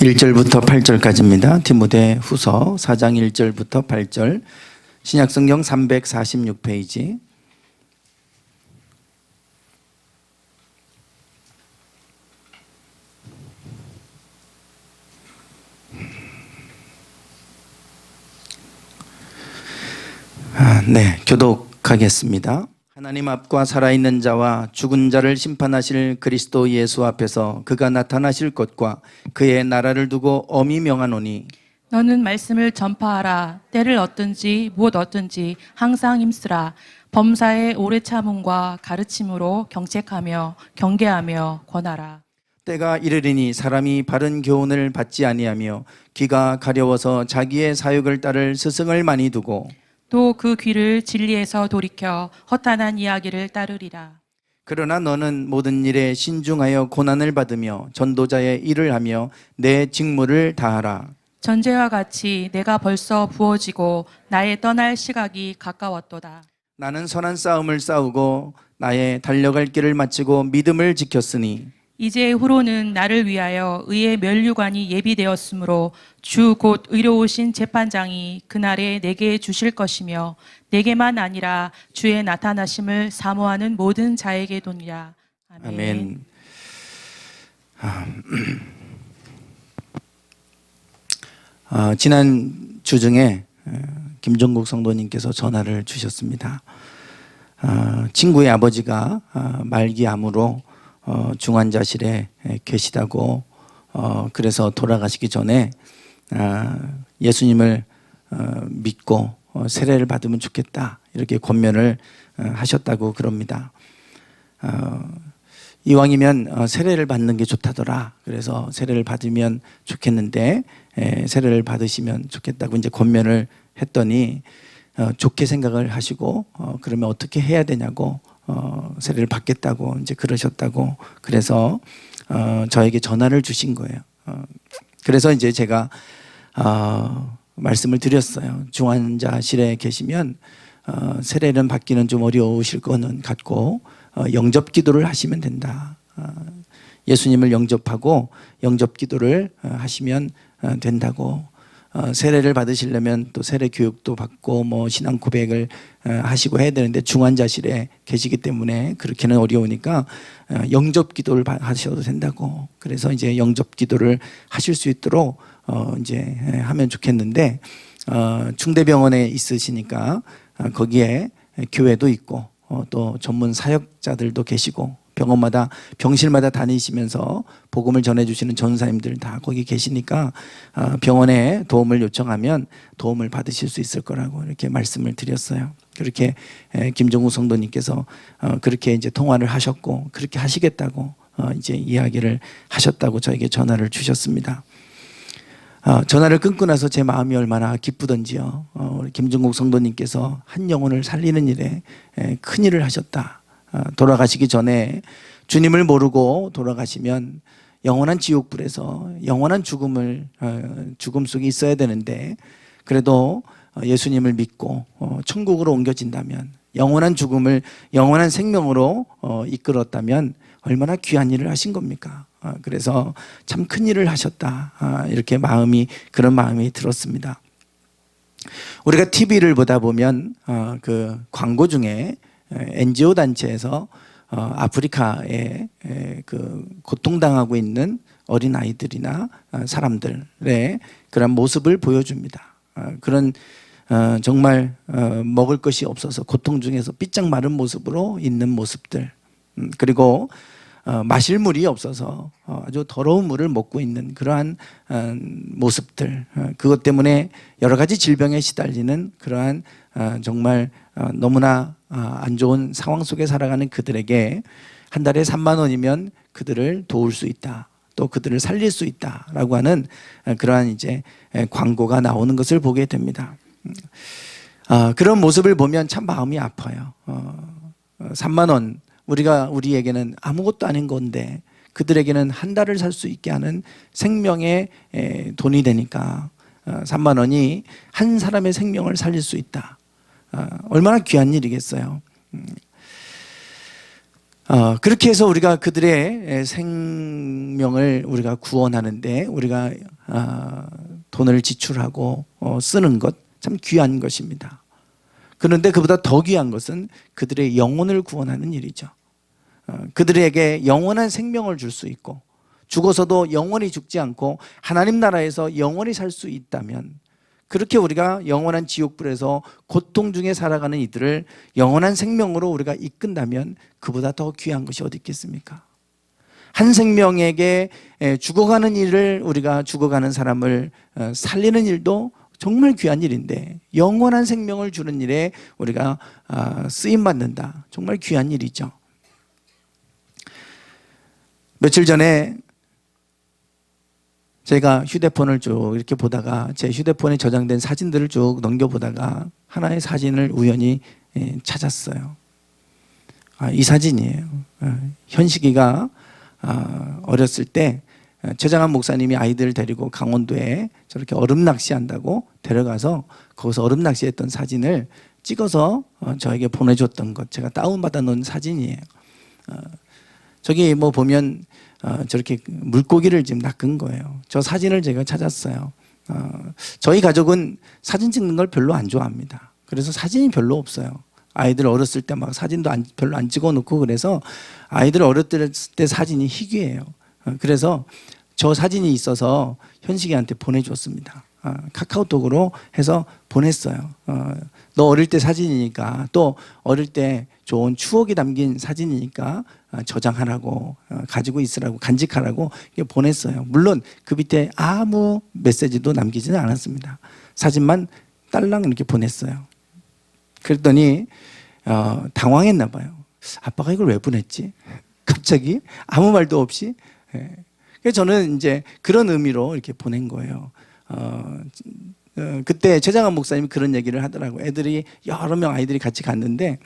1절부터 8절까지입니다. 디모데 후서 4장 1절부터 8절, 신약성경 346페이지. 교독하겠습니다. 하나님 앞과 살아있는 자와 죽은 자를 심판하실 그리스도 예수 앞에서 그가 나타나실 것과 그의 나라를 두고 엄히 명하노니, 너는 말씀을 전파하라. 때를 얻든지 못 얻든지 항상 힘쓰라. 범사의 오래 참음과 가르침으로 경책하며 경계하며 권하라. 때가 이르리니 사람이 바른 교훈을 받지 아니하며 귀가 가려워서 자기의 사욕을 따를 스승을 많이 두고 또 그 귀를 진리에서 돌이켜 허탄한 이야기를 따르리라. 그러나 너는 모든 일에 신중하여 고난을 받으며 전도자의 일을 하며 내 직무를 다하라. 전제와 같이 내가 벌써 부어지고 나의 떠날 시각이 가까웠도다. 나는 선한 싸움을 싸우고 나의 달려갈 길을 마치고 믿음을 지켰으니 이제 후로는 나를 위하여 의의 면류관이 예비되었으므로 주 곧 의로우신 재판장이 그날에 내게 주실 것이며 내게만 아니라 주의 나타나심을 사모하는 모든 자에게도니라. 아멘. 지난 주 중에 김종국 성도님께서 전화를 주셨습니다. 친구의 아버지가 말기암으로 중환자실에 계시다고, 그래서 돌아가시기 전에 예수님을 믿고 세례를 받으면 좋겠다, 이렇게 권면을 하셨다고 그럽니다. 이왕이면 세례를 받는 게 좋다더라. 그래서 세례를 받으면 좋겠는데 세례를 받으시면 좋겠다고 이제 권면을 했더니 좋게 생각을 하시고 그러면 어떻게 해야 되냐고 세례를 받겠다고 이제 그러셨다고, 그래서 저에게 전화를 주신 거예요. 그래서 이제 제가 말씀을 드렸어요. 중환자실에 계시면 세례는 받기는 좀 어려우실 거는 같고 영접 기도를 하시면 된다. 예수님을 영접하고 영접 기도를 하시면 된다고. 세례를 받으시려면 또 세례 교육도 받고 뭐 신앙 고백을 하시고 해야 되는데 중환자실에 계시기 때문에 그렇게는 어려우니까 영접 기도를 하셔도 된다고. 그래서 이제 영접 기도를 하실 수 있도록 이제 하면 좋겠는데, 중대병원에 있으시니까 거기에 교회도 있고 또 전문 사역자들도 계시고 병원마다 병실마다 다니시면서 복음을 전해주시는 전사님들 다 거기 계시니까 병원에 도움을 요청하면 도움을 받으실 수 있을 거라고 이렇게 말씀을 드렸어요. 그렇게 김종우 성도님께서 그렇게 이제 통화를 하셨고 그렇게 하시겠다고 이제 이야기를 하셨다고 저에게 전화를 주셨습니다. 전화를 끊고 나서 제 마음이 얼마나 기쁘던지요. 우리 김종국 성도님께서 한 영혼을 살리는 일에 큰 일을 하셨다. 돌아가시기 전에 주님을 모르고 돌아가시면 영원한 지옥불에서 영원한 죽음 속에 있어야 되는데, 그래도 예수님을 믿고 천국으로 옮겨진다면, 영원한 죽음을 영원한 생명으로 이끌었다면 얼마나 귀한 일을 하신 겁니까? 그래서 참 큰 일을 하셨다, 이렇게 그런 마음이 들었습니다. 우리가 TV를 보다 보면 그 광고 중에 NGO 단체에서 아프리카에 그 고통당하고 있는 어린 아이들이나 사람들의 그런 모습을 보여줍니다. 그런 정말 먹을 것이 없어서 고통 중에서 삐짝 마른 모습으로 있는 모습들, 그리고 마실 물이 없어서 아주 더러운 물을 먹고 있는 그러한 모습들, 그것 때문에 여러 가지 질병에 시달리는 그러한 정말 너무나 안 좋은 상황 속에 살아가는 그들에게 한 달에 3만 원이면 그들을 도울 수 있다, 또 그들을 살릴 수 있다라고 하는 그러한 이제 광고가 나오는 것을 보게 됩니다. 그런 모습을 보면 참 마음이 아파요. 3만 원, 우리에게는 아무것도 아닌 건데 그들에게는 한 달을 살 수 있게 하는 생명의 돈이 되니까 3만 원이 한 사람의 생명을 살릴 수 있다. 얼마나 귀한 일이겠어요. 그렇게 해서 우리가 그들의 생명을 우리가 구원하는데 우리가 돈을 지출하고 쓰는 것 참 귀한 것입니다. 그런데 그보다 더 귀한 것은 그들의 영혼을 구원하는 일이죠. 그들에게 영원한 생명을 줄 수 있고 죽어서도 영원히 죽지 않고 하나님 나라에서 영원히 살 수 있다면, 그렇게 우리가 영원한 지옥불에서 고통 중에 살아가는 이들을 영원한 생명으로 우리가 이끈다면 그보다 더 귀한 것이 어디 있겠습니까? 한 생명에게 죽어가는 일을, 우리가 죽어가는 사람을 살리는 일도 정말 귀한 일인데 영원한 생명을 주는 일에 우리가 쓰임받는다. 정말 귀한 일이죠. 며칠 전에 제가 휴대폰을 쭉 이렇게 보다가 제 휴대폰에 저장된 사진들을 쭉 넘겨보다가 하나의 사진을 우연히 찾았어요. 이 사진이에요. 현식이가 어렸을 때 최장한 목사님이 아이들을 데리고 강원도에 저렇게 얼음 낚시한다고 데려가서 거기서 얼음 낚시했던 사진을 찍어서 저에게 보내줬던 것, 제가 다운받아 놓은 사진이에요. 저기 뭐 보면 저렇게 물고기를 지금 낚은 거예요. 저 사진을 제가 찾았어요. 저희 가족은 사진 찍는 걸 별로 안 좋아합니다. 그래서 사진이 별로 없어요. 아이들 어렸을 때 막 사진도 별로 안 찍어놓고, 그래서 아이들 어렸을 때 사진이 희귀해요. 그래서 저 사진이 있어서 현식이한테 보내줬습니다. 카카오톡으로 해서 보냈어요. 너 어릴 때 사진이니까, 또 어릴 때 좋은 추억이 담긴 사진이니까 저장하라고, 가지고 있으라고, 간직하라고 보냈어요. 물론 그 밑에 아무 메시지도 남기지는 않았습니다. 사진만 딸랑 이렇게 보냈어요. 그랬더니 당황했나 봐요. 아빠가 이걸 왜 보냈지? 갑자기 아무 말도 없이. 그래서 저는 이제 그런 의미로 이렇게 보낸 거예요. 그때 최장한 목사님이 그런 얘기를 하더라고요. 애들이 여러 명 아이들이 같이 갔는데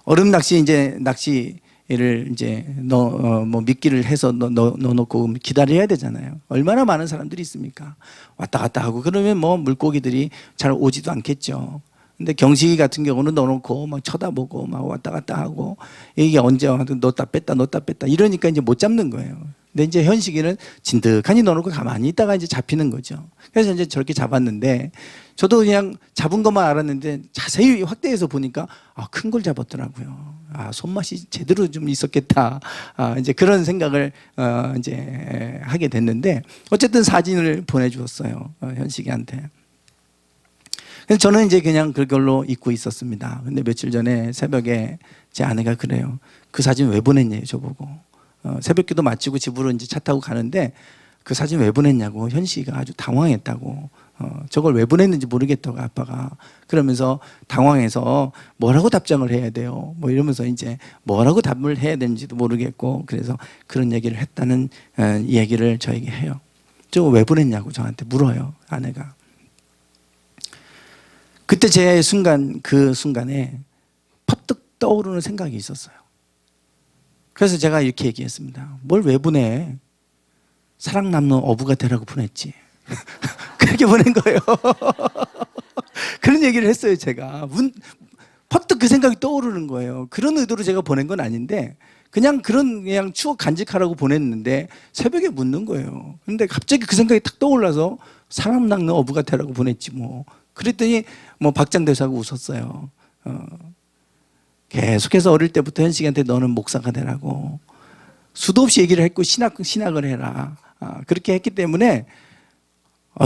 얼음 낚시 이제 낚시를 이제 뭐 미끼를 해서 넣어놓고 기다려야 되잖아요. 얼마나 많은 사람들이 있습니까? 왔다 갔다 하고 그러면 뭐 물고기들이 잘 오지도 않겠죠. 근데 경식이 같은 경우는 넣어놓고 막 쳐다보고 막 왔다 갔다 하고, 이게 언제 와도 넣었다 뺐다 이러니까 이제 못 잡는 거예요. 근데 이제 현식이는 진득하니 넣어놓고 가만히 있다가 이제 잡히는 거죠. 그래서 이제 저렇게 잡았는데 저도 그냥 잡은 것만 알았는데 자세히 확대해서 보니까 큰 걸 잡았더라고요. 손맛이 제대로 좀 있었겠다. 이제 그런 생각을 이제 하게 됐는데, 어쨌든 사진을 보내주었어요. 현식이한테. 그래서 저는 이제 그냥 그걸로 잊고 있었습니다. 근데 며칠 전에 새벽에 제 아내가 그래요. 그 사진 왜 보냈냐고 저보고. 새벽기도 마치고 집으로 이제 차 타고 가는데 그 사진 왜 보냈냐고, 현식이가 아주 당황했다고. 저걸 왜 보냈는지 모르겠다고 아빠가. 그러면서 당황해서 뭐라고 답장을 해야 돼요, 뭐 이러면서 이제 뭐라고 답을 해야 되는지도 모르겠고, 그래서 그런 얘기를 했다는 얘기를 저에게 해요. 저거 왜 보냈냐고 저한테 물어요, 아내가. 그때 그 순간에 퍼뜩 떠오르는 생각이 있었어요. 그래서 제가 이렇게 얘기했습니다. 뭘 왜 보내? 사랑 남는 어부가 되라고 보냈지. 그렇게 보낸 거예요. 그런 얘기를 했어요, 제가. 퍼뜩 그 생각이 떠오르는 거예요. 그런 의도로 제가 보낸 건 아닌데 그냥 추억 간직하라고 보냈는데 새벽에 묻는 거예요. 근데 갑자기 그 생각이 탁 떠올라서 사람 낚는 어부가 되라고 보냈지 뭐. 그랬더니 뭐 박장대소하고 웃었어요. 계속해서 어릴 때부터 현식이한테 너는 목사가 되라고 수도 없이 얘기를 했고 신학을 해라. 그렇게 했기 때문에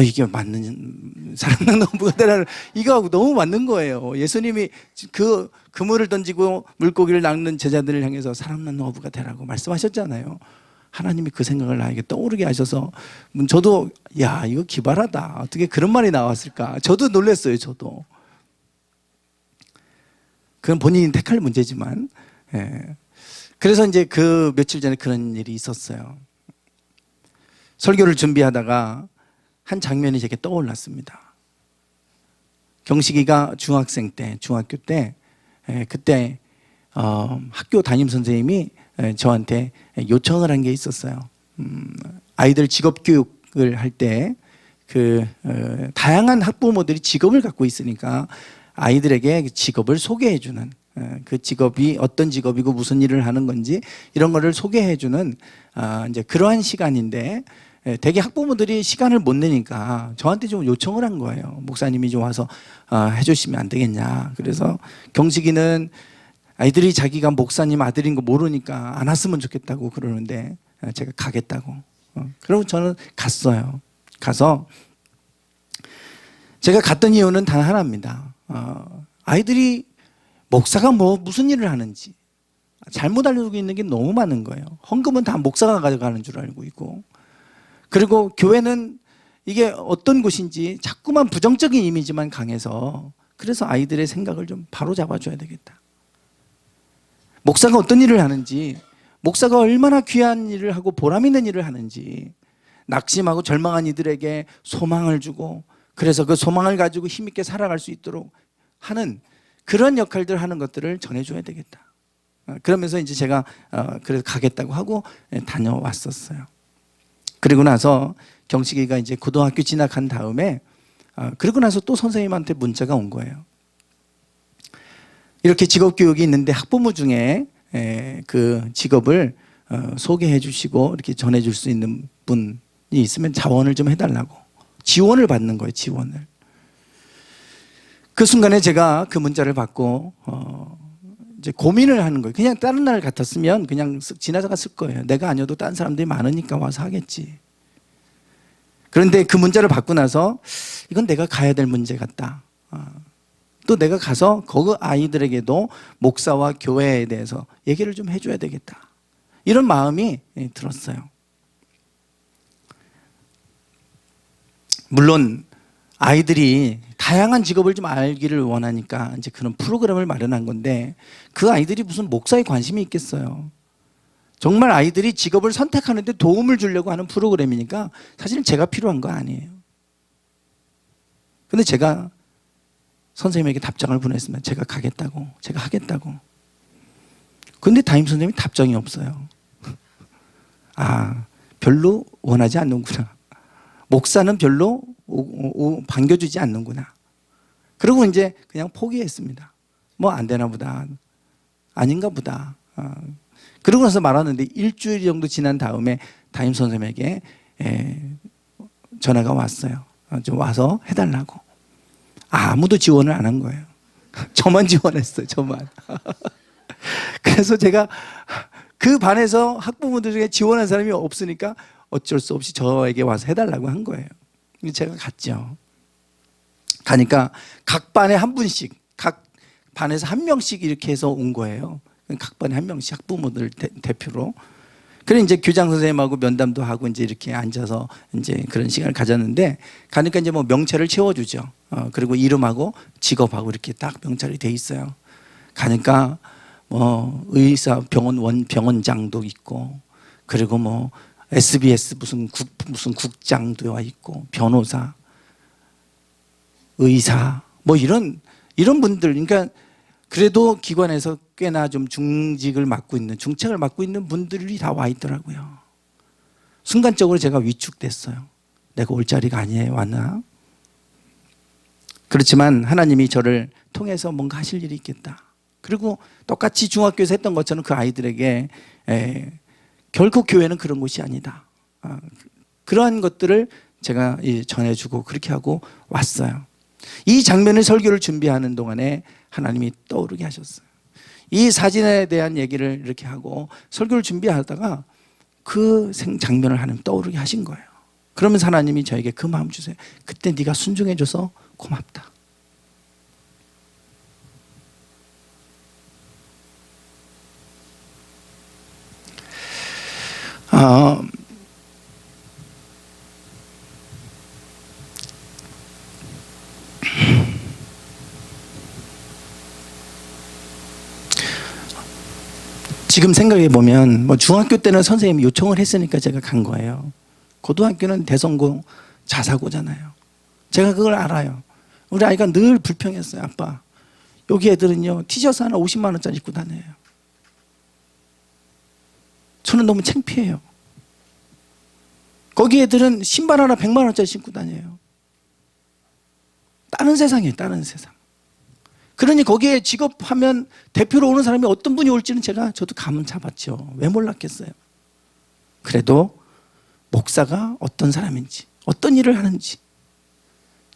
이게 맞는, 사랑하는 어부가 되라는 이거하고 너무 맞는 거예요. 예수님이 그 그물을 던지고 물고기를 낚는 제자들을 향해서 사랑 낳는 어부가 되라고 말씀하셨잖아요. 하나님이 그 생각을 나에게 떠오르게 하셔서 저도 야, 이거 기발하다. 어떻게 그런 말이 나왔을까? 저도 놀랐어요. 저도. 그건 본인이 택할 문제지만. 그래서 이제 그 며칠 전에 그런 일이 있었어요. 설교를 준비하다가 한 장면이 제게 떠올랐습니다. 경식이가 중학교 때 그때 학교 담임 선생님이 저한테 요청을 한 게 있었어요. 아이들 직업 교육을 할 때 다양한 학부모들이 직업을 갖고 있으니까 아이들에게 직업을 소개해주는 그 직업이 어떤 직업이고 무슨 일을 하는 건지 이런 거를 소개해주는 이제 그러한 시간인데, 대개 학부모들이 시간을 못 내니까 저한테 좀 요청을 한 거예요. 목사님이 좀 와서 해주시면 안 되겠냐. 그래서 경식이는 아이들이 자기가 목사님 아들인 거 모르니까 안 왔으면 좋겠다고 그러는데 제가 가겠다고. 그리고 저는 갔어요. 가서 제가 갔던 이유는 단 하나입니다. 아이들이 목사가 무슨 일을 하는지 잘못 알고 있는 게 너무 많은 거예요. 헌금은 다 목사가 가져가는 줄 알고 있고, 그리고 교회는 이게 어떤 곳인지 자꾸만 부정적인 이미지만 강해서, 그래서 아이들의 생각을 좀 바로 잡아줘야 되겠다. 목사가 어떤 일을 하는지, 목사가 얼마나 귀한 일을 하고 보람 있는 일을 하는지, 낙심하고 절망한 이들에게 소망을 주고, 그래서 그 소망을 가지고 힘있게 살아갈 수 있도록 하는 그런 역할들을 하는 것들을 전해줘야 되겠다. 그러면서 이제 제가 그래서 가겠다고 하고 다녀왔었어요. 그리고 나서 경식이가 이제 고등학교 진학한 다음에, 그리고 나서 또 선생님한테 문자가 온 거예요. 이렇게 직업교육이 있는데 학부모 중에 그 직업을 소개해 주시고 이렇게 전해 줄 수 있는 분이 있으면 자원을 좀 해달라고. 지원을 받는 거예요, 지원을. 그 순간에 제가 그 문자를 받고 이제 고민을 하는 거예요. 그냥 다른 날 같았으면 그냥 쓱 지나갔을 거예요. 내가 아니어도 다른 사람들이 많으니까 와서 하겠지. 그런데 그 문자를 받고 나서 이건 내가 가야 될 문제 같다. 또 내가 가서 거기 아이들에게도 목사와 교회에 대해서 얘기를 좀 해줘야 되겠다. 이런 마음이 들었어요. 물론 아이들이 다양한 직업을 좀 알기를 원하니까 이제 그런 프로그램을 마련한 건데, 그 아이들이 무슨 목사에 관심이 있겠어요. 정말 아이들이 직업을 선택하는데 도움을 주려고 하는 프로그램이니까 사실은 제가 필요한 거 아니에요. 근데 제가 선생님에게 답장을 보냈으면 제가 가겠다고, 제가 하겠다고. 근데 담임 선생님이 답장이 없어요. 별로 원하지 않는구나. 목사는 별로 반겨주지 않는구나. 그리고 이제 그냥 포기했습니다. 뭐 안 되나 보다. 아닌가 보다. 그러고 나서 말하는데 일주일 정도 지난 다음에 담임 선생님에게 전화가 왔어요. 좀 와서 해달라고. 아무도 지원을 안 한 거예요. 저만 지원했어요. 저만. 그래서 제가 그 반에서 학부모들 중에 지원한 사람이 없으니까 어쩔 수 없이 저에게 와서 해달라고 한 거예요. 제가 갔죠. 가니까 각 반에 한 분씩, 각 반에서 한 명씩 이렇게 해서 온 거예요. 각 반에 한 명씩 학부모들 대표로. 그래 이제 교장 선생님하고 면담도 하고 이제 이렇게 앉아서 이제 그런 시간을 가졌는데, 가니까 이제 뭐 명찰을 채워주죠. 그리고 이름하고 직업하고 이렇게 딱 명찰이 돼 있어요. 가니까 뭐 의사 병원장도 있고, 그리고 뭐 SBS 무슨 국장도 와 있고, 변호사, 의사, 뭐 이런 분들, 그러니까 그래도 기관에서 꽤나 좀 중직을 맡고 있는, 중책을 맡고 있는 분들이 다 와 있더라고요. 순간적으로 제가 위축됐어요. 내가 올 자리가 아니에요, 왔나? 그렇지만 하나님이 저를 통해서 뭔가 하실 일이 있겠다. 그리고 똑같이 중학교에서 했던 것처럼 그 아이들에게 결코 교회는 그런 곳이 아니다. 그러한 것들을 제가 전해주고 그렇게 하고 왔어요. 이 장면의 설교를 준비하는 동안에 하나님이 떠오르게 하셨어요. 이 사진에 대한 얘기를 이렇게 하고 설교를 준비하다가 그 장면을 하나님 떠오르게 하신 거예요. 그러면서 하나님이 저에게 그 마음 주세요. 그때 네가 순종해줘서 고맙다. 지금 생각해 보면 뭐 중학교 때는 선생님이 요청을 했으니까 제가 간 거예요. 고등학교는 대성고 자사고잖아요. 제가 그걸 알아요. 우리 아이가 늘 불평했어요. 아빠, 여기 애들은요 티셔츠 하나 50만 원짜리 입고 다녀요. 저는 너무 창피해요. 거기 애들은 신발 하나 100만 원짜리 신고 다녀요. 다른 세상이에요, 다른 세상. 그러니 거기에 직업하면 대표로 오는 사람이 어떤 분이 올지는 저도 감은 잡았죠. 왜 몰랐겠어요. 그래도 목사가 어떤 사람인지, 어떤 일을 하는지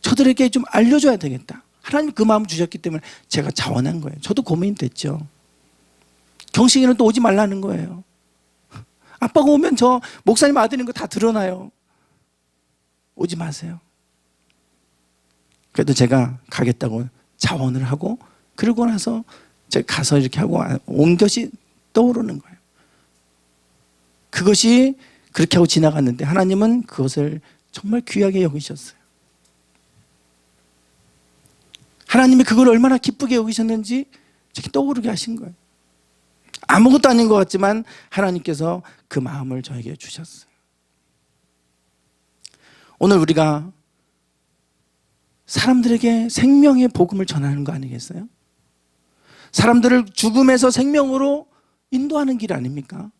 저들에게 좀 알려줘야 되겠다. 하나님 그 마음 주셨기 때문에 제가 자원한 거예요. 저도 고민이 됐죠. 경식이는 또 오지 말라는 거예요. 아빠가 오면 저 목사님 아들인 거 다 드러나요. 오지 마세요. 그래도 제가 가겠다고 자원을 하고, 그러고 나서 제가 가서 이렇게 하고 온 것이 떠오르는 거예요. 그것이 그렇게 하고 지나갔는데 하나님은 그것을 정말 귀하게 여기셨어요. 하나님이 그걸 얼마나 기쁘게 여기셨는지 제게 떠오르게 하신 거예요. 아무것도 아닌 것 같지만 하나님께서 그 마음을 저에게 주셨어요. 오늘 우리가 사람들에게 생명의 복음을 전하는 거 아니겠어요? 사람들을 죽음에서 생명으로 인도하는 길 아닙니까?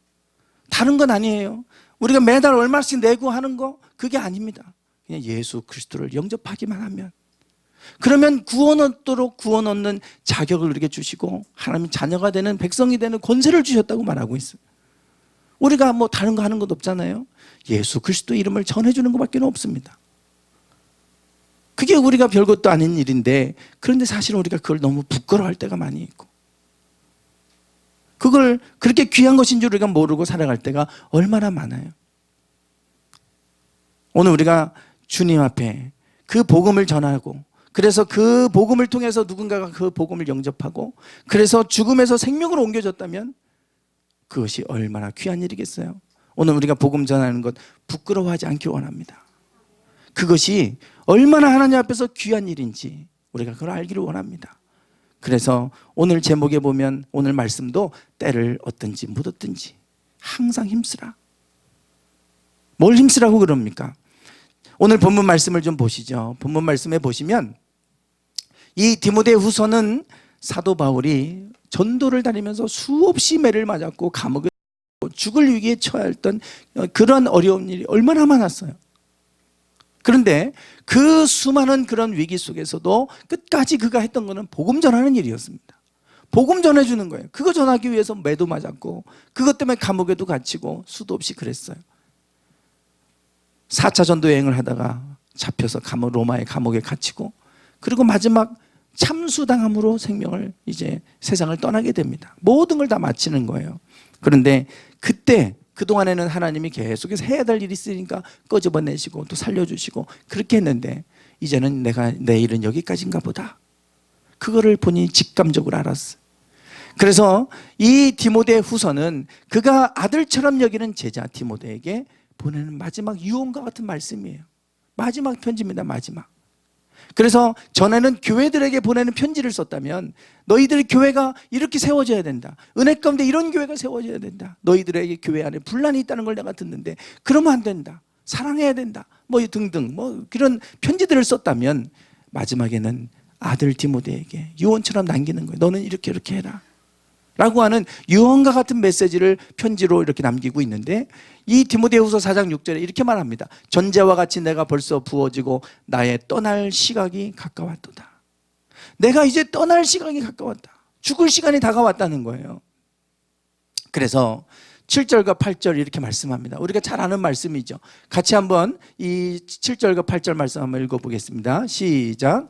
다른 건 아니에요. 우리가 매달 얼마씩 내고 하는 거 그게 아닙니다. 그냥 예수 그리스도를 영접하기만 하면, 그러면 구원 얻도록 구원 얻는 자격을 우리에게 주시고 하나님 자녀가 되는, 백성이 되는 권세를 주셨다고 말하고 있어요. 우리가 뭐 다른 거 하는 것도 없잖아요. 예수 그리스도 이름을 전해주는 것밖에 없습니다. 그게 우리가 별것도 아닌 일인데, 그런데 사실은 우리가 그걸 너무 부끄러워할 때가 많이 있고, 그걸 그렇게 귀한 것인 줄 우리가 모르고 살아갈 때가 얼마나 많아요. 오늘 우리가 주님 앞에 그 복음을 전하고, 그래서 그 복음을 통해서 누군가가 그 복음을 영접하고, 그래서 죽음에서 생명으로 옮겨졌다면 그것이 얼마나 귀한 일이겠어요. 오늘 우리가 복음 전하는 것 부끄러워하지 않기 원합니다. 그것이 얼마나 하나님 앞에서 귀한 일인지 우리가 그걸 알기를 원합니다. 그래서 오늘 제목에 보면 오늘 말씀도 때를 얻든지 못 얻든지 항상 힘쓰라. 뭘 힘쓰라고 그럽니까? 오늘 본문 말씀을 좀 보시죠. 본문 말씀에 보시면 이 디모데후서는 사도 바울이 전도를 다니면서 수없이 매를 맞았고 감옥에 죽을 위기에 처해 있던 그런 어려운 일이 얼마나 많았어요. 그런데 그 수많은 그런 위기 속에서도 끝까지 그가 했던 것은 복음 전하는 일이었습니다. 복음 전해주는 거예요. 그거 전하기 위해서 매도 맞았고, 그것 때문에 감옥에도 갇히고 수도 없이 그랬어요. 4차 전도 여행을 하다가 잡혀서 로마의 감옥에 갇히고, 그리고 마지막 참수당함으로 생명을 이제 세상을 떠나게 됩니다. 모든 걸 다 마치는 거예요. 그런데 그때 그동안에는 하나님이 계속해서 해야 될 일이 있으니까 꺼집어내시고 또 살려주시고 그렇게 했는데, 이제는 내 일은 여기까지인가 보다. 그거를 본인이 직감적으로 알았어요. 그래서 이 디모데 후서는 그가 아들처럼 여기는 제자 디모데에게 보내는 마지막 유언과 같은 말씀이에요. 마지막 편지입니다. 마지막. 그래서 전에는 교회들에게 보내는 편지를 썼다면, 너희들의 교회가 이렇게 세워져야 된다, 은혜 가운데 이런 교회가 세워져야 된다, 너희들에게 교회 안에 분란이 있다는 걸 내가 듣는데 그러면 안 된다, 사랑해야 된다, 뭐 등등 뭐 그런 편지들을 썼다면, 마지막에는 아들 디모데에게 유언처럼 남기는 거예요. 너는 이렇게 이렇게 해라 라고 하는 유언과 같은 메시지를 편지로 이렇게 남기고 있는데, 이 디모데후서 4장 6절에 이렇게 말합니다. 전제와 같이 내가 벌써 부어지고 나의 떠날 시각이 가까웠도다. 내가 이제 떠날 시각이 가까웠다. 죽을 시간이 다가왔다는 거예요. 그래서 7절과 8절 이렇게 말씀합니다. 우리가 잘 아는 말씀이죠. 같이 한번 이 7절과 8절 말씀 한번 읽어보겠습니다. 시작.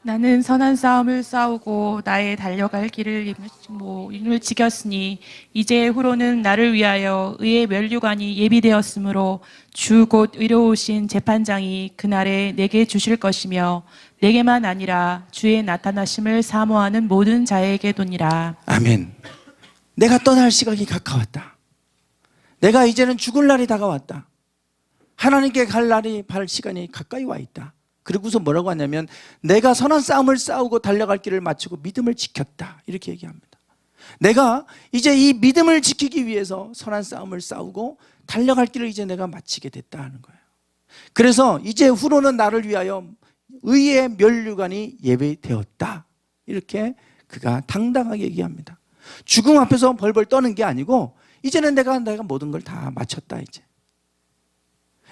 나는 선한 싸움을 싸우고 나의 달려갈 길을 임을 지켰으니 이제 후로는 나를 위하여 의의 면류관이 예비되었으므로 주 곧 의로우신 재판장이 그날에 내게 주실 것이며 내게만 아니라 주의 나타나심을 사모하는 모든 자에게도니라. 아멘. 내가 떠날 시각이 가까웠다. 내가 이제는 죽을 날이 다가왔다. 하나님께 갈 시간이 가까이 와 있다. 그리고서 뭐라고 하냐면, 내가 선한 싸움을 싸우고 달려갈 길을 마치고 믿음을 지켰다, 이렇게 얘기합니다. 내가 이제 이 믿음을 지키기 위해서 선한 싸움을 싸우고 달려갈 길을 이제 내가 마치게 됐다 하는 거예요. 그래서 이제 후로는 나를 위하여 의의 면류관이 예배되었다, 이렇게 그가 당당하게 얘기합니다. 죽음 앞에서 벌벌 떠는 게 아니고, 이제는 내가 모든 걸 다 마쳤다.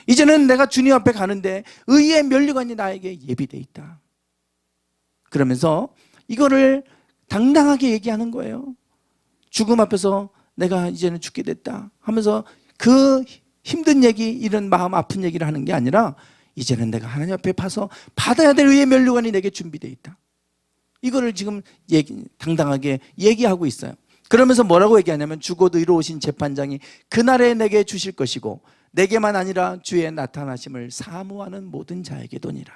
이제는 내가 주님 앞에 가는데 의의 면류관이 나에게 예비되어 있다. 그러면서 이거를 당당하게 얘기하는 거예요. 죽음 앞에서 내가 이제는 죽게 됐다 하면서 그 힘든 얘기, 이런 마음 아픈 얘기를 하는 게 아니라 이제는 내가 하나님 앞에 가서 받아야 될 의의 면류관이 내게 준비되어 있다. 이거를 지금 당당하게 얘기하고 있어요. 그러면서 뭐라고 얘기하냐면 주곧 의로우신 재판장이 그날에 내게 주실 것이고 내게만 아니라 주의 나타나심을 사모하는 모든 자에게도니라.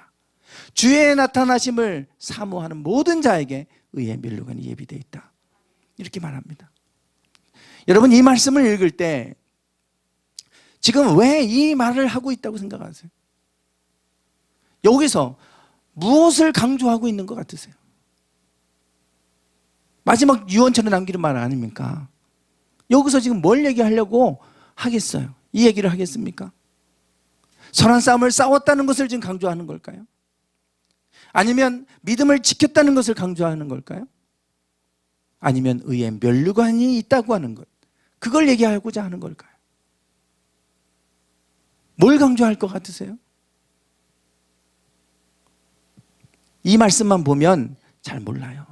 주의 나타나심을 사모하는 모든 자에게 의의 면류관이 예비되어 있다. 이렇게 말합니다. 여러분, 이 말씀을 읽을 때 지금 왜 이 말을 하고 있다고 생각하세요? 여기서 무엇을 강조하고 있는 것 같으세요? 마지막 유언처럼 남기는 말 아닙니까? 여기서 지금 뭘 얘기하려고 하겠어요? 이 얘기를 하겠습니까? 선한 싸움을 싸웠다는 것을 지금 강조하는 걸까요? 아니면 믿음을 지켰다는 것을 강조하는 걸까요? 아니면 의의 면류관이 있다고 하는 것, 그걸 얘기하고자 하는 걸까요? 뭘 강조할 것 같으세요? 이 말씀만 보면 잘 몰라요.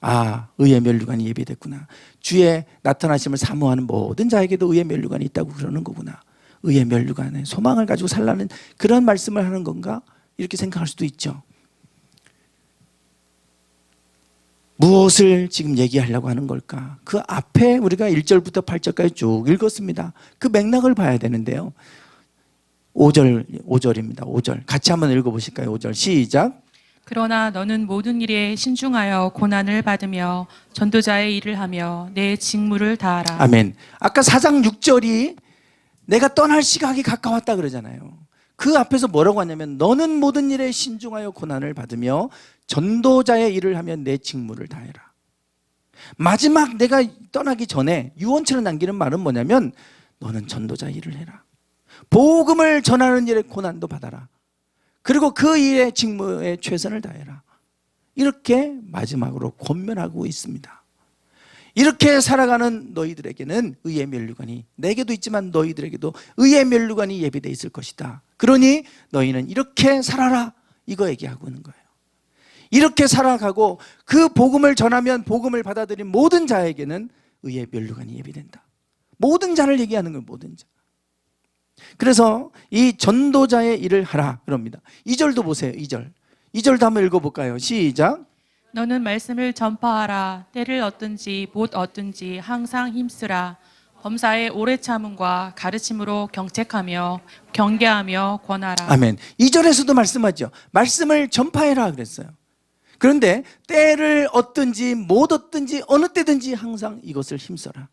아, 의의 면류관이 예비됐구나. 주의 나타나심을 사모하는 모든 자에게도 의의 면류관이 있다고 그러는 거구나. 의의 면류관에 소망을 가지고 살라는 그런 말씀을 하는 건가? 이렇게 생각할 수도 있죠. 무엇을 지금 얘기하려고 하는 걸까? 그 앞에 우리가 1절부터 8절까지 쭉 읽었습니다. 그 맥락을 봐야 되는데요. 5절입니다. 5절. 같이 한번 읽어보실까요? 5절 시작. 그러나 너는 모든 일에 신중하여 고난을 받으며 전도자의 일을 하며 내 직무를 다하라. 아멘. 아까 4장 6절이 내가 떠날 시각이 가까웠다 그러잖아요. 그 앞에서 뭐라고 하냐면 너는 모든 일에 신중하여 고난을 받으며 전도자의 일을 하며 내 직무를 다해라. 마지막 내가 떠나기 전에 유언처럼 남기는 말은 뭐냐면 너는 전도자 일을 해라. 복음을 전하는 일에 고난도 받아라. 그리고 그 일의 직무에 최선을 다해라. 이렇게 마지막으로 권면하고 있습니다. 이렇게 살아가는 너희들에게는 의의 면류관이, 내게도 있지만 너희들에게도 의의 면류관이 예비되어 있을 것이다. 그러니 너희는 이렇게 살아라. 이거 얘기하고 있는 거예요. 이렇게 살아가고 그 복음을 전하면 복음을 받아들인 모든 자에게는 의의 면류관이 예비된다. 모든 자를 얘기하는 거예요. 모든 자. 그래서 이 전도자의 일을 하라 그럽니다. 2절도 보세요. 2절도 한번 읽어볼까요? 시작. 너는 말씀을 전파하라. 때를 얻든지 못 얻든지 항상 힘쓰라. 범사의 오래 참음과 가르침으로 경책하며 경계하며 권하라. 아멘. 2절에서도 말씀하죠. 말씀을 전파해라 그랬어요. 그런데 때를 얻든지 못 얻든지 어느 때든지 항상 이것을 힘써라.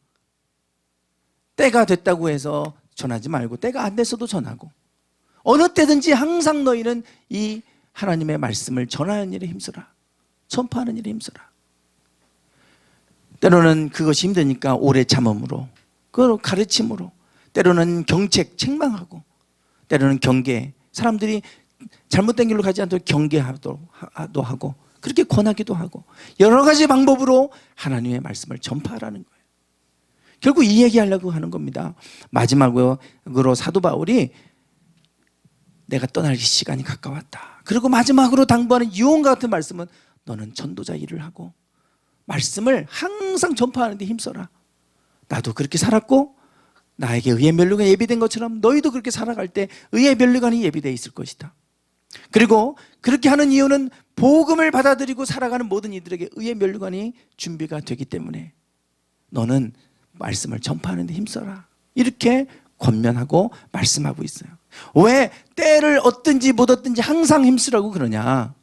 때가 됐다고 해서 전하지 말고 때가 안 됐어도 전하고 어느 때든지 항상 너희는 이 하나님의 말씀을 전하는 일에 힘써라. 전파하는 일에 힘써라. 때로는 그것이 힘드니까 오래 참음으로, 그 가르침으로, 때로는 경책, 책망하고, 때로는 경계, 사람들이 잘못된 길로 가지 않도록 경계하도 하고, 그렇게 권하기도 하고, 여러 가지 방법으로 하나님의 말씀을 전파하라는 거예요. 결국 이 얘기하려고 하는 겁니다. 마지막으로 사도 바울이 내가 떠날 시간이 가까웠다. 그리고 마지막으로 당부하는 유언과 같은 말씀은 너는 전도자 일을 하고 말씀을 항상 전파하는 데 힘써라. 나도 그렇게 살았고 나에게 의의 면류관이 예비된 것처럼 너희도 그렇게 살아갈 때 의의 면류관이 예비되어 있을 것이다. 그리고 그렇게 하는 이유는 복음을 받아들이고 살아가는 모든 이들에게 의의 면류관이 준비가 되기 때문에 너는 말씀을 전파하는 데 힘써라. 이렇게 권면하고 말씀하고 있어요. 왜 때를 얻든지 못 얻든지 항상 힘쓰라고 그러냐?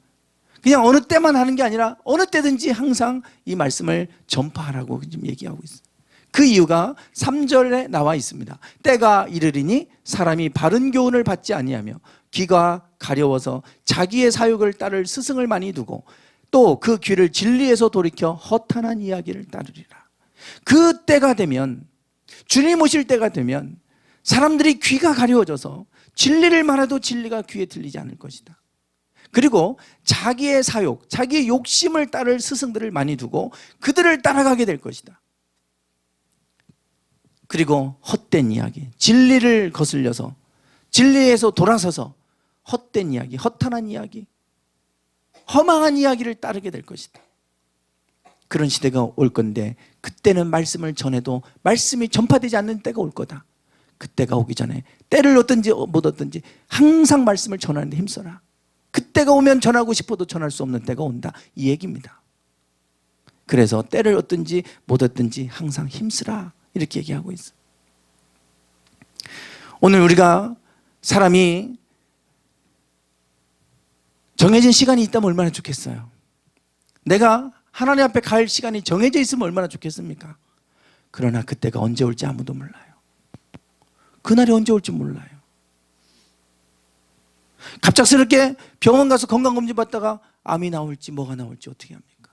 그냥 어느 때만 하는 게 아니라 어느 때든지 항상 이 말씀을 전파하라고 지금 얘기하고 있어요. 그 이유가 3절에 나와 있습니다. 때가 이르리니 사람이 바른 교훈을 받지 아니하며 귀가 가려워서 자기의 사욕을 따를 스승을 많이 두고 또 그 귀를 진리에서 돌이켜 허탄한 이야기를 따르리라. 그 때가 되면, 주님 오실 때가 되면 사람들이 귀가 가려워져서 진리를 말해도 진리가 귀에 들리지 않을 것이다. 그리고 자기의 사욕, 자기의 욕심을 따를 스승들을 많이 두고 그들을 따라가게 될 것이다. 그리고 헛된 이야기, 진리를 거슬려서 진리에서 돌아서서 헛된 이야기, 허탄한 이야기, 허망한 이야기를 따르게 될 것이다. 그런 시대가 올 건데 그때는 말씀을 전해도 말씀이 전파되지 않는 때가 올 거다. 그때가 오기 전에 때를 얻든지 못 얻든지 항상 말씀을 전하는 데 힘써라. 그때가 오면 전하고 싶어도 전할 수 없는 때가 온다, 이 얘기입니다. 그래서 때를 얻든지 못 얻든지 항상 힘쓰라, 이렇게 얘기하고 있어요. 오늘 우리가 사람이 정해진 시간이 있다면 얼마나 좋겠어요. 내가 하나님 앞에 갈 시간이 정해져 있으면 얼마나 좋겠습니까? 그러나 그때가 언제 올지 아무도 몰라요. 그날이 언제 올지 몰라요. 갑작스럽게 병원 가서 건강검진 받다가 암이 나올지 뭐가 나올지 어떻게 합니까?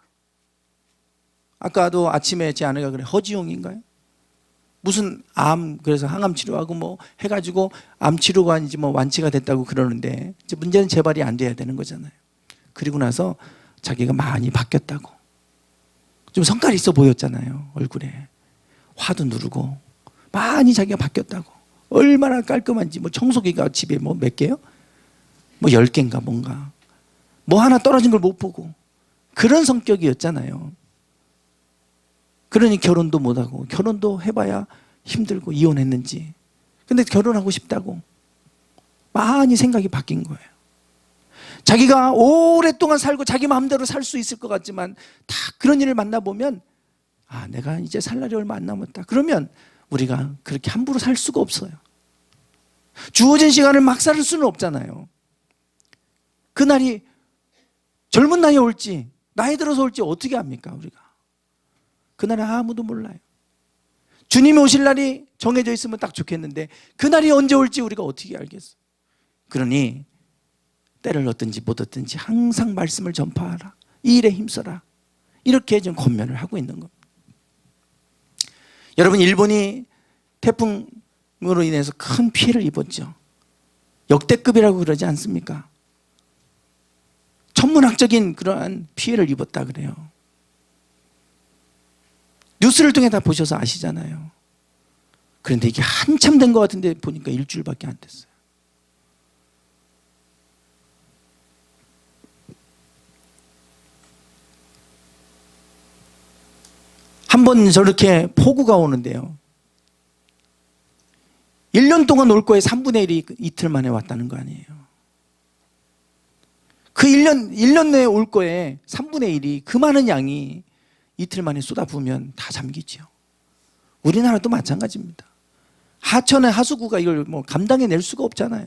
아까도 아침에 제 아내가 그래, 허지용인가요? 무슨 암, 그래서 항암 치료하고 뭐 해가지고 암 치료가 이제 뭐 완치가 됐다고 그러는데 이제 문제는 재발이 안 돼야 되는 거잖아요. 그리고 나서 자기가 많이 바뀌었다고. 좀 성깔이 있어 보였잖아요, 얼굴에. 화도 누르고 많이 자기가 바뀌었다고. 얼마나 깔끔한지, 뭐 청소기가 집에 뭐 몇 개요? 뭐 10개인가 뭔가. 뭐 하나 떨어진 걸 못 보고. 그런 성격이었잖아요. 그러니 결혼도 못하고, 결혼도 해봐야 힘들고 이혼했는지. 근데 결혼하고 싶다고 많이 생각이 바뀐 거예요. 자기가 오랫동안 살고 자기 마음대로 살 수 있을 것 같지만 다 그런 일을 만나보면 아, 내가 이제 살 날이 얼마 안 남았다. 그러면 우리가 그렇게 함부로 살 수가 없어요. 주어진 시간을 막 살 수는 없잖아요. 그날이 젊은 나이에 올지 나이 들어서 올지 어떻게 합니까, 우리가? 그날은 아무도 몰라요. 주님이 오실 날이 정해져 있으면 딱 좋겠는데 그날이 언제 올지 우리가 어떻게 알겠어? 그러니 때를 얻든지 못 얻든지 항상 말씀을 전파하라. 이 일에 힘써라. 이렇게 좀 권면을 하고 있는 겁니다. 여러분, 일본이 태풍으로 인해서 큰 피해를 입었죠. 역대급이라고 그러지 않습니까? 천문학적인 그러한 피해를 입었다 그래요. 뉴스를 통해 다 보셔서 아시잖아요. 그런데 이게 한참 된 것 같은데 보니까 일주일밖에 안 됐어요. 한번 저렇게 폭우가 오는데요, 1년 동안 올 거에 3분의 1이 이틀 만에 왔다는 거 아니에요. 그 1년 내에 올 거에 3분의 1이, 그 많은 양이 이틀 만에 쏟아부으면 다 잠기죠. 우리나라도 마찬가지입니다. 하천의 하수구가 이걸 뭐 감당해낼 수가 없잖아요.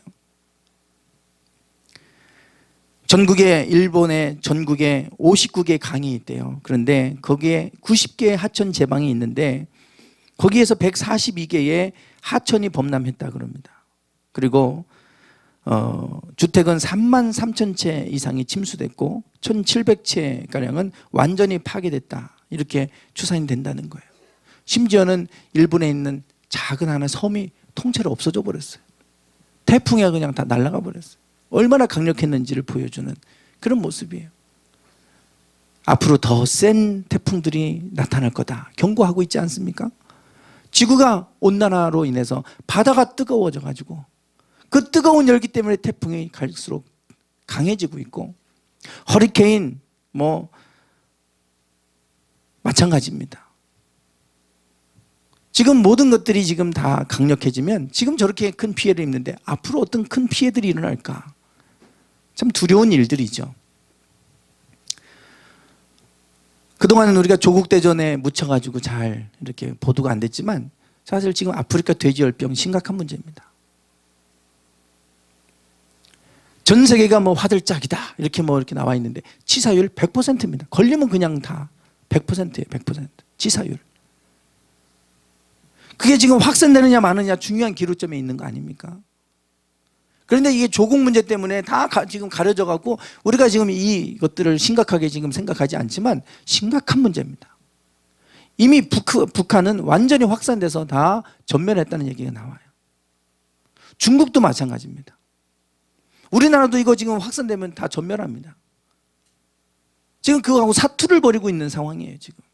일본의 전국에 59개 강이 있대요. 그런데 거기에 90개의 하천 제방이 있는데 거기에서 142개의 하천이 범람했다 그럽니다. 그리고 주택은 3만 3천 채 이상이 침수됐고 1,700채가량은 완전히 파괴됐다, 이렇게 추산이 된다는 거예요. 심지어는 일본에 있는 작은 하나 섬이 통째로 없어져 버렸어요. 태풍에 그냥 다 날아가 버렸어요. 얼마나 강력했는지를 보여주는 그런 모습이에요. 앞으로 더 센 태풍들이 나타날 거다 경고하고 있지 않습니까? 지구가 온난화로 인해서 바다가 뜨거워져 가지고 그 뜨거운 열기 때문에 태풍이 갈수록 강해지고 있고, 허리케인 뭐 마찬가지입니다. 지금 모든 것들이 지금 다 강력해지면 지금 저렇게 큰 피해를 입는데 앞으로 어떤 큰 피해들이 일어날까, 참 두려운 일들이죠. 그동안은 우리가 조국 대전에 묻혀가지고 잘 이렇게 보도가 안 됐지만 사실 지금 아프리카 돼지열병 심각한 문제입니다. 전 세계가 뭐 화들짝이다 이렇게 뭐 이렇게 나와 있는데 치사율 100%입니다. 걸리면 그냥 다 100%예요. 100% 치사율. 그게 지금 확산되느냐 마느냐 중요한 기로점에 있는 거 아닙니까? 그런데 이게 조국 문제 때문에 다 지금 가려져 갖고 우리가 지금 이것들을 심각하게 지금 생각하지 않지만 심각한 문제입니다. 이미 북한은 완전히 확산돼서 다 전멸했다는 얘기가 나와요. 중국도 마찬가지입니다. 우리나라도 이거 지금 확산되면 다 전멸합니다. 지금 그거하고 사투를 벌이고 있는 상황이에요, 지금.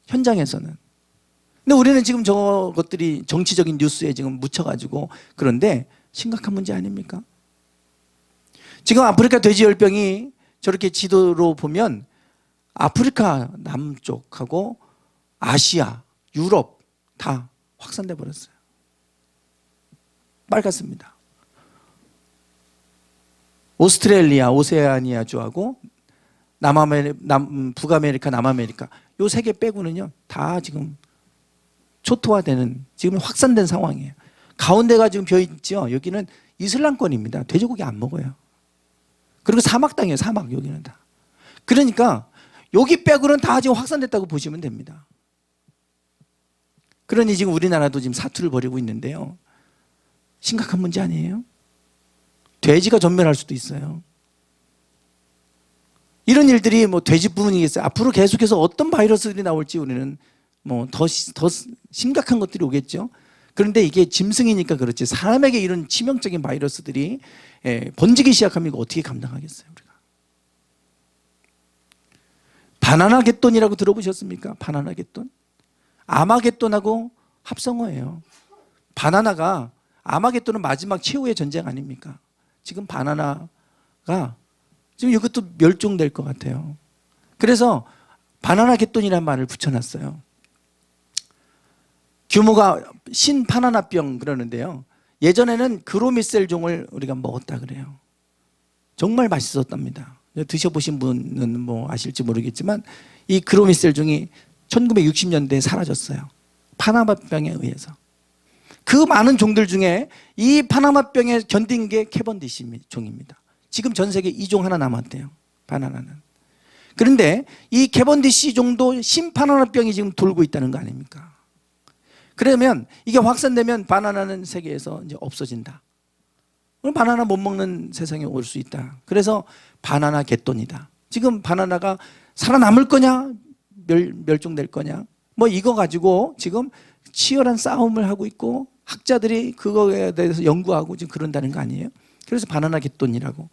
현장에서는. 근데 우리는 지금 저것들이 정치적인 뉴스에 지금 묻혀가지고, 그런데 심각한 문제 아닙니까? 지금 아프리카 돼지열병이 저렇게 지도로 보면 아프리카 남쪽하고 아시아, 유럽 다 확산돼 버렸어요. 빨갛습니다. 오스트레일리아, 오세아니아주하고 북아메리카, 남아메리카 요 세 개 빼고는요 다 지금 초토화되는, 지금 확산된 상황이에요. 가운데가 지금 비어 있죠. 여기는 이슬람권입니다. 돼지고기 안 먹어요. 그리고 사막 땅이에요. 사막 여기는 다. 그러니까 여기 빼고는 다 지금 확산됐다고 보시면 됩니다. 그러니 지금 우리나라도 지금 사투를 벌이고 있는데요. 심각한 문제 아니에요? 돼지가 전멸할 수도 있어요. 이런 일들이 뭐 돼지뿐이겠어요. 앞으로 계속해서 어떤 바이러스들이 나올지 우리는 뭐 더 심각한 것들이 오겠죠. 그런데 이게 짐승이니까 그렇지 사람에게 이런 치명적인 바이러스들이 번지기 시작하면 이거 어떻게 감당하겠어요, 우리가? 바나나 갯돈이라고 들어보셨습니까? 바나나 갯돈? 아마겟돈하고 합성어예요. 바나나가, 아마겟돈은 마지막 최후의 전쟁 아닙니까? 지금 바나나가 지금 이것도 멸종될 것 같아요. 그래서 바나나 갯돈이라는 말을 붙여놨어요. 규모가 신바나나병 그러는데요. 예전에는 그로미셀종을 우리가 먹었다 그래요. 정말 맛있었답니다. 드셔보신 분은 뭐 아실지 모르겠지만 이 그로미셀종이 1960년대에 사라졌어요. 파나마병에 의해서. 그 많은 종들 중에 이 파나마병에 견딘 게 캐번디시 종입니다. 지금 전 세계 이 종 하나 남았대요. 바나나는. 그런데 이 캐번디시 종도 신바나나병이 지금 돌고 있다는 거 아닙니까? 그러면 이게 확산되면 바나나는 세계에서 이제 없어진다. 그럼 바나나 못 먹는 세상에 올 수 있다. 그래서 바나나 갯돈이다. 지금 바나나가 살아남을 거냐, 멸종될 거냐, 뭐 이거 가지고 지금 치열한 싸움을 하고 있고 학자들이 그거에 대해서 연구하고 지금 그런다는 거 아니에요? 그래서 바나나 갯돈이라고.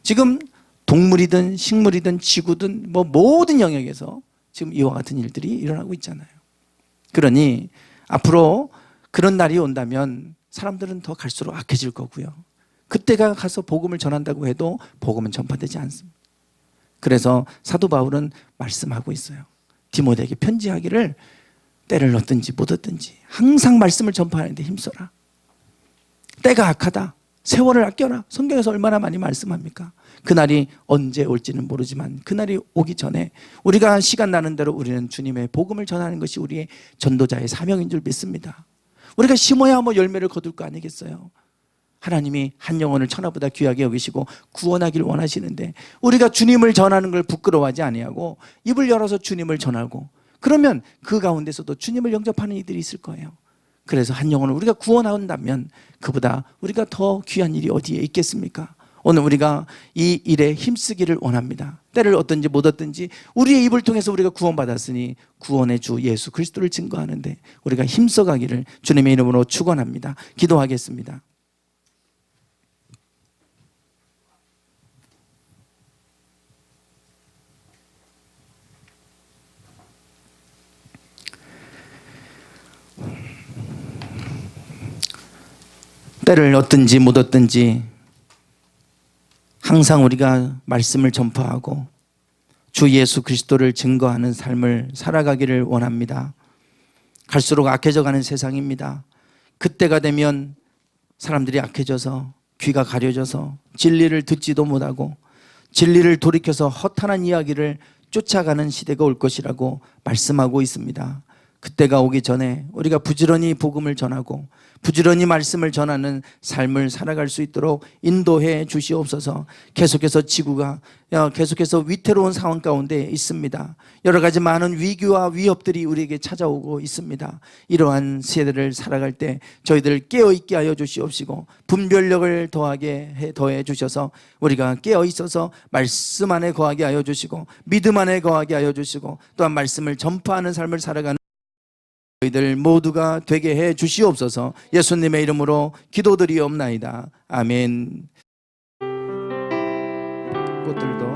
지금 동물이든 식물이든 지구든 뭐 모든 영역에서 지금 이와 같은 일들이 일어나고 있잖아요. 그러니 앞으로 그런 날이 온다면 사람들은 더 갈수록 악해질 거고요. 그때가 가서 복음을 전한다고 해도 복음은 전파되지 않습니다. 그래서 사도 바울은 말씀하고 있어요. 디모데에게 편지하기를 때를 얻든지 못 얻든지 항상 말씀을 전파하는 데 힘써라. 때가 악하다. 세월을 아껴라. 성경에서 얼마나 많이 말씀합니까? 그날이 언제 올지는 모르지만 그날이 오기 전에 우리가 시간 나는 대로 우리는 주님의 복음을 전하는 것이 우리의 전도자의 사명인 줄 믿습니다. 우리가 심어야 뭐 열매를 거둘 거 아니겠어요? 하나님이 한 영혼을 천하보다 귀하게 여기시고 구원하기를 원하시는데 우리가 주님을 전하는 걸 부끄러워하지 아니하고 입을 열어서 주님을 전하고 그러면 그 가운데서도 주님을 영접하는 이들이 있을 거예요. 그래서 한 영혼을 우리가 구원한다면 그보다 우리가 더 귀한 일이 어디에 있겠습니까? 오늘 우리가 이 일에 힘쓰기를 원합니다. 때를 얻든지 못 얻든지 우리의 입을 통해서 우리가 구원받았으니 구원의 주 예수 그리스도를 증거하는데 우리가 힘써가기를 주님의 이름으로 축원합니다. 기도하겠습니다. 때를 얻든지 못 얻든지 항상 우리가 말씀을 전파하고 주 예수 그리스도를 증거하는 삶을 살아가기를 원합니다. 갈수록 악해져 가는 세상입니다. 그때가 되면 사람들이 악해져서 귀가 가려져서 진리를 듣지도 못하고 진리를 돌이켜서 허탄한 이야기를 쫓아가는 시대가 올 것이라고 말씀하고 있습니다. 그때가 오기 전에 우리가 부지런히 복음을 전하고 부지런히 말씀을 전하는 삶을 살아갈 수 있도록 인도해 주시옵소서. 계속해서 지구가 계속해서 위태로운 상황 가운데 있습니다. 여러 가지 많은 위기와 위협들이 우리에게 찾아오고 있습니다. 이러한 세대를 살아갈 때 저희들 깨어있게 하여 주시옵시고 분별력을 더해 주셔서 우리가 깨어있어서 말씀 안에 거하게 하여 주시고 믿음 안에 거하게 하여 주시고 또한 말씀을 전파하는 삶을 살아가는 저희들 모두가 되게 해 주시옵소서. 예수님의 이름으로 기도드리옵나이다. 아멘. 꽃들도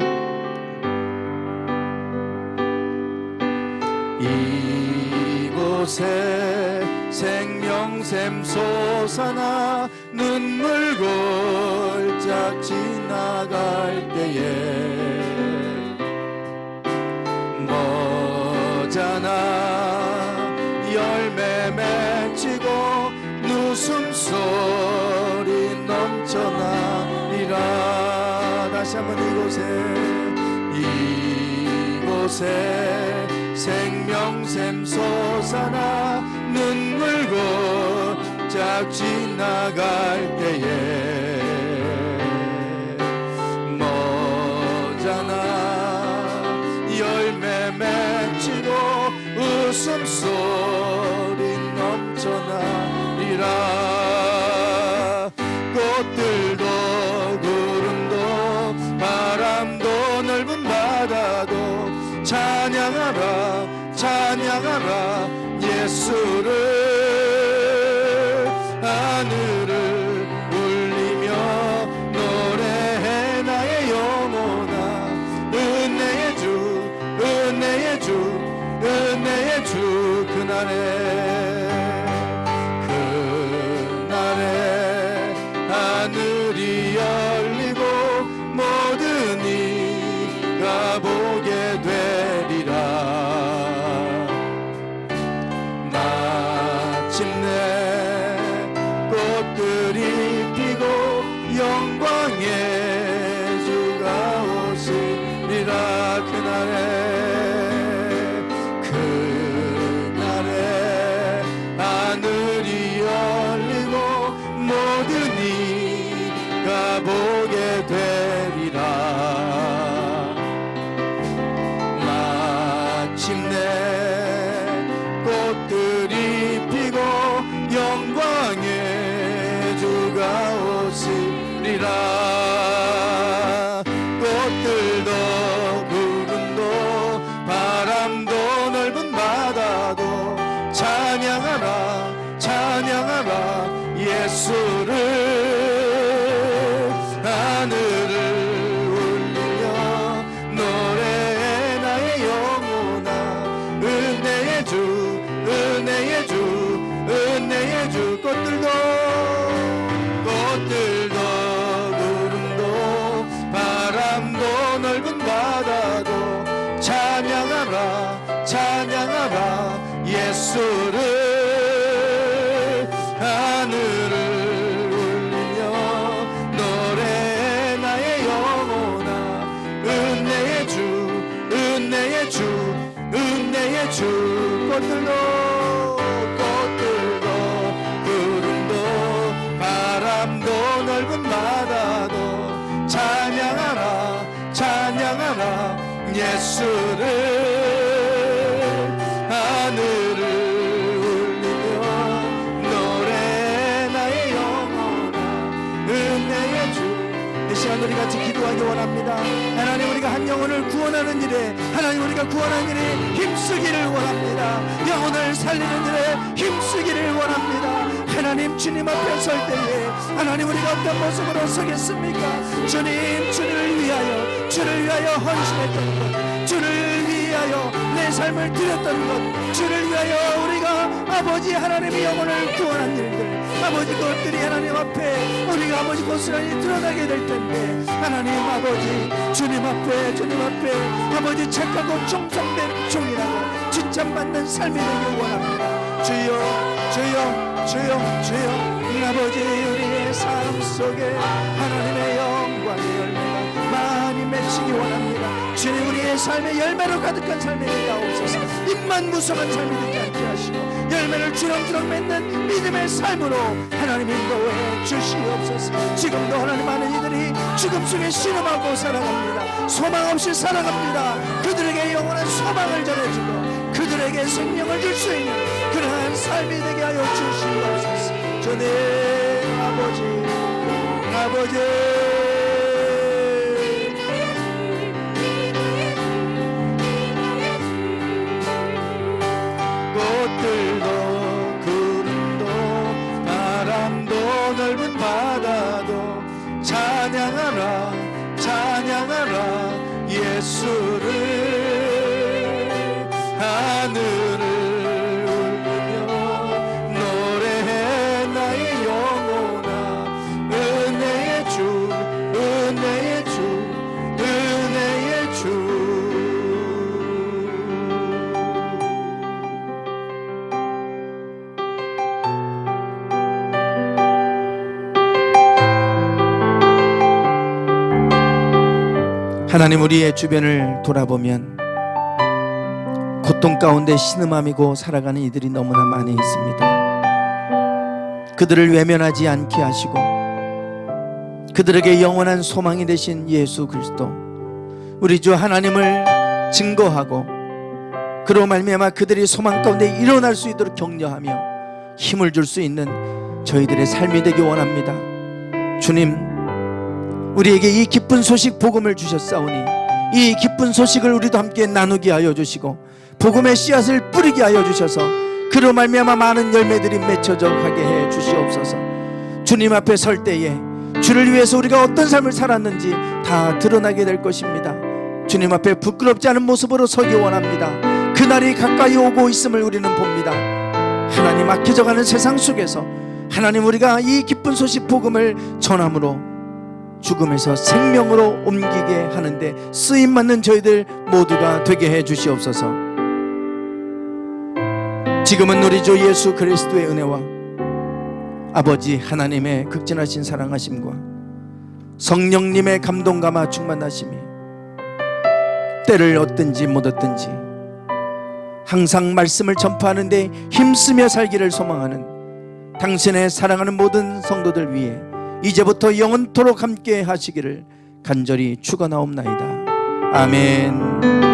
이곳에 생명샘 솟아나 눈물 골짜 쫙 지나갈 때에 머잖아 열매 맺히고 웃음소리 넘쳐나리라. 다시 한번 이곳에 생명샘 솟아나 눈물 고짝 지나갈 때에 머잖아 열매 맺히고 웃음소리 넘쳐나리라. 꽃들도 구름도 바람도 넓은 바다도 찬양하라 찬양하라 예수를. 하늘을 울리며 노래해 나의 영혼아. 은혜의 주 은혜의 주 은혜의 주. 그날에 하늘이 열리고 모든 이가 보게 되리라. 마침내 꽃들이 피고 영광의 주가 오시리라. 그날에 하늘이 열리고 모든 이가 보게 되리라. 마침내 꽃들이 피고 영광의 주가 오시리라. 꽃들도 구름도 바람도 넓은 바다도 찬양하라 찬양하라 예수를. 하늘을 울리며 노래해 나의 영혼아. 은혜의 주 은혜의 주 은혜의 주. 꽃들도 구름도 바람도 넓은 바다도 찬양하라 찬양하라 예수를. 하늘을 울리며 노래해 나의 영혼아. 은혜의 주 은혜의 주 은혜의 주. 꽃들도 구름도 바람도 넓은 바다도 찬양하라 찬양하라 예수를. 하늘을 울리며 노래해 나의 영혼아. 은혜의 주. 이 시간 우리 같이 기도하기 원합니다. 하나님 우리가 한 영혼을 구원하는 일에 하나님 우리가 구원하는 일에 힘쓰기를 원합니다. 영혼을 살리는 일에 힘쓰기를 원합니다. 하나님 주님 앞에 설 때에 하나님 우리가 어떤 모습으로 서겠습니까? 주님 주를 위하여 헌신했던 것, 주를 위하여 내 삶을 드렸던 것, 주를 위하여 우리가 아버지 하나님의 영혼을 구원한 일들, 아버지 그것들이 하나님 앞에 우리가 아버지 고스란히 드러나게 될 텐데 하나님 아버지 주님 앞에 아버지 착하고 충성된 종이라고 칭찬받는 삶이 되길 원합니다. 주여 아버지 우리의 삶 속에 하나님의 영광의 열매가 많이 맺히기 원합니다. 주님 우리의 삶의 열매로 가득한 삶이 되게 하옵소서. 입만 무성한 삶이 되지 않게 하시고 열매를 주렁주렁 맺는 믿음의 삶으로 하나님 인도해 주시옵소서. 지금도 하나님 많은 이들이 죽음 속에 신음하고 살아갑니다. 소망 없이 살아갑니다. 그들에게 영원한 소망을 전해주고 그들에게 생명을 줄 수 있는 그러한 삶이 되게 하여 주시옵소서. 주님 아버지 꽃들도 구름도 바람도 넓은 바다도 찬양하라 예수를. 하늘을 울리며 노래해 나의 영혼아. 은혜의 주 하나님, 우리의 주변을 돌아보면 고통 가운데 신음하고 살아가는 이들이 너무나 많이 있습니다. 그들을 외면하지 않게 하시고 그들에게 영원한 소망이 되신 예수 그리스도, 우리 주 하나님을 증거하고 그로 말미암아 그들이 소망 가운데 일어날 수 있도록 격려하며 힘을 줄 수 있는 저희들의 삶이 되기 원합니다. 주님, 우리에게 이 기쁜 소식 복음을 주셨사오니 이 기쁜 소식을 우리도 함께 나누게 하여 주시고 복음의 씨앗을 뿌리게 하여 주셔서 그로 말미암아 많은 열매들이 맺혀져 가게 해 주시옵소서. 주님 앞에 설 때에 주를 위해서 우리가 어떤 삶을 살았는지 다 드러나게 될 것입니다. 주님 앞에 부끄럽지 않은 모습으로 서기 원합니다. 그날이 가까이 오고 있음을 우리는 봅니다. 하나님, 막혀져가는 세상 속에서 하나님, 우리가 이 기쁜 소식 복음을 전함으로 죽음에서 생명으로 옮기게 하는데 쓰임받는 저희들 모두가 되게 해 주시옵소서. 지금은 우리 주 예수 그리스도의 은혜와 아버지 하나님의 극진하신 사랑하심과 성령님의 감동감화 충만하심이 때를 얻든지 못 얻든지 항상 말씀을 전파하는 데 힘쓰며 살기를 소망하는 당신의 사랑하는 모든 성도들 위해 이제부터 영원토록 함께 하시기를 간절히 축원하옵나이다. 아멘.